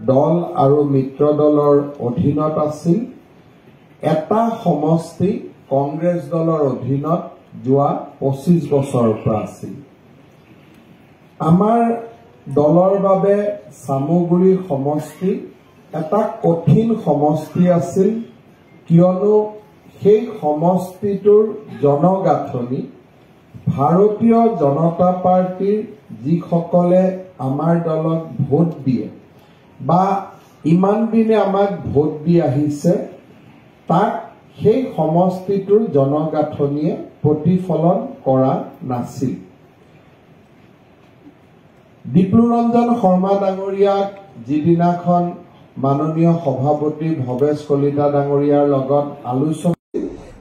দল আৰু মিত্ৰ দলৰ অধীনত আছিল এটা সমষ্টি কংগ্ৰেছ দলৰ অধীনত যোৱা 25 বছৰৰ পৰা আছিল আমাৰ দলৰ বাবে সামগুৰি সমষ্টি এটা কঠিন সমষ্টি আছিল কিয়নো সেই সমষ্টিটোৰ জনগাঁথনি ভাৰতীয় জনতা পাৰ্টিৰ যিসকলে আমাৰ দলক ভোট দিয়ে বা ইমান দিনে আমাক ভোট দি আহিছে তাক সেই সমষ্টিটোৰ জনগাঁথনিয়ে প্ৰতিফলন কৰা নাছিল বিপ্লুৰঞ্জন শৰ্মা ডাঙৰীয়াক যিদিনাখন মাননীয় সভাপতি ভৱেশ কলিতা ডাঙৰীয়াৰ লগত আলোচনা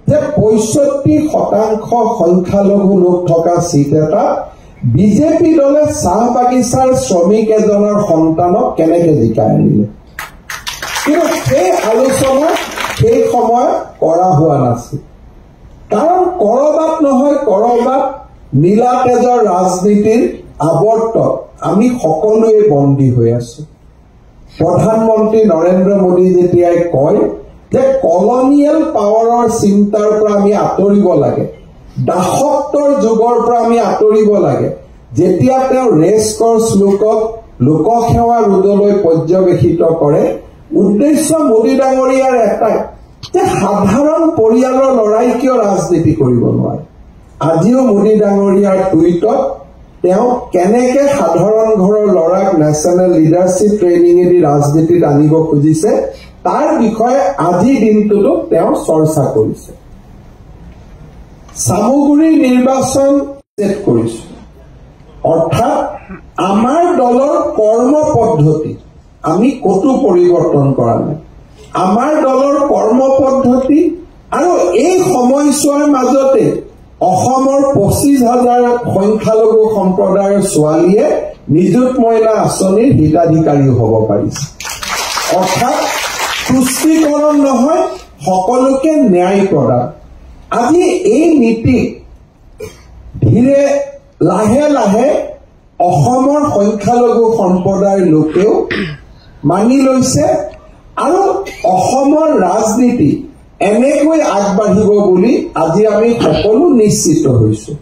যে 65% সংখ্যালঘু লোক থকা সিট এটা বিজেপি দলে চাহ বাগিচাৰ শ্ৰমিক এজনৰ সন্তানক কেনেকৈ জিকাই আনিলে কিন্তু সেই আলোচনা সেই সময় কৰা হোৱা নাছিল কাৰণ কৰবাত নহয় কৰবাত নীলা তেজৰ ৰাজনীতিৰ আৱৰ্তত আমি সকলোৱে বন্দী হৈ আছো প্ৰধানমন্ত্ৰী নৰেন্দ্ৰ মোদী যেতিয়াই কয় যে কলনিয়েল পাৱাৰৰ চিন্তাৰ পৰা আমি আঁতৰিব লাগে দাসত্বৰ যুগৰ পৰা আমি আঁতৰিব লাগে যেতিয়া তেওঁ ৰেছ কৰ্চ লোকসেৱা ৰোডলৈ পৰ্যবেক্ষিত কৰে উদ্দেশ্য মোদী ডাঙৰীয়াৰ এটাই যে সাধাৰণ পৰিয়ালৰ লৰাই কিয় ৰাজনীতি কৰিব নোৱাৰে আজিও মোদী ডাঙৰীয়াৰ টুইটত তেওঁ কেনেকে সাধাৰণ ঘৰৰ লৰাক নেশ্যনেল লিডাৰশ্বিপ ট্ৰেইনিং এদি ৰাজনীতিত আনিব খুজিছে তাৰ বিষয়ে আজি দিনটোতো তেওঁ চৰ্চা কৰিছে সামগুৰি নিৰ্বাচন চেট কৰিছে অৰ্থাৎ আমাৰ দলৰ কৰ্ম পদ্ধতি আমি কতো পৰিৱৰ্তন কৰা নাই আমাৰ দলৰ কৰ্ম পদ্ধতি আৰু এই সময়ছোৱাৰ মাজতে অসমৰ 25,000 সংখ্যালঘু সম্প্ৰদায়ৰ ছোৱালীয়ে নিযুত মহিলা আঁচনিৰ হিতাধিকাৰী হ'ব পাৰিছে অৰ্থাৎ তুষ্টিকৰণ নহয় সকলোকে ন্যায় প্ৰদান আজি এই নীতি ধীৰে লাহে লাহে অসমৰ সংখ্যালঘু সম্প্ৰদায়ৰ লোকেও মানি লৈছে আৰু অসমৰ ৰাজনীতি এনেকৈ আগবাঢ়িব বুলি আজি আমি সকলো নিশ্চিত হৈছো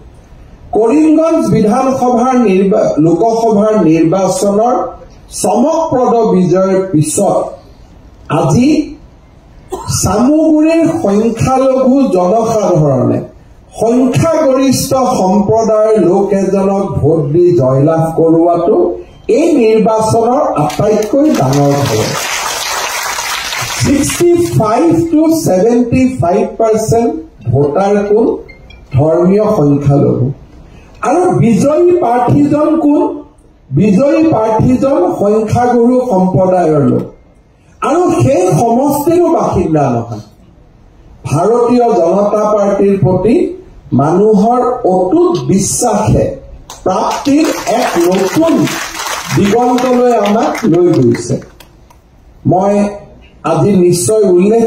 কৰিমগঞ্জ বিধানসভাৰ লোকসভাৰ নিৰ্বাচনৰ চমকপ্ৰদ বিজয়ৰ পিছত আজি সামগুৰিৰ সংখ্যালঘু জনসাধাৰণে সংখ্যাগৰিষ্ঠ সম্প্ৰদায়ৰ লোক এজনক ভোট দি জয়লাভ কৰোৱাটো এই নিৰ্বাচনৰ আটাইতকৈ ডাঙৰ খবৰ 65 to 75% ভোটাৰ কোন ধৰ্মীয় সংখ্যালঘু আৰু বিজয়ী প্ৰাৰ্থীজন কোন বিজয়ী প্ৰাৰ্থীজন সংখ্যাগুৰু সম্প্ৰদায়ৰ লোক আৰু সেই সমষ্টিৰো বাসিন্দা নহয় ভাৰতীয় জনতা পাৰ্টিৰ প্ৰতি মানুহৰ অটুট বিশ্বাসে প্ৰাপ্তিৰ এক নতুন দিগন্তলৈ আমাক লৈ গৈছে মই আজি নিশ্চয় উল্লেখ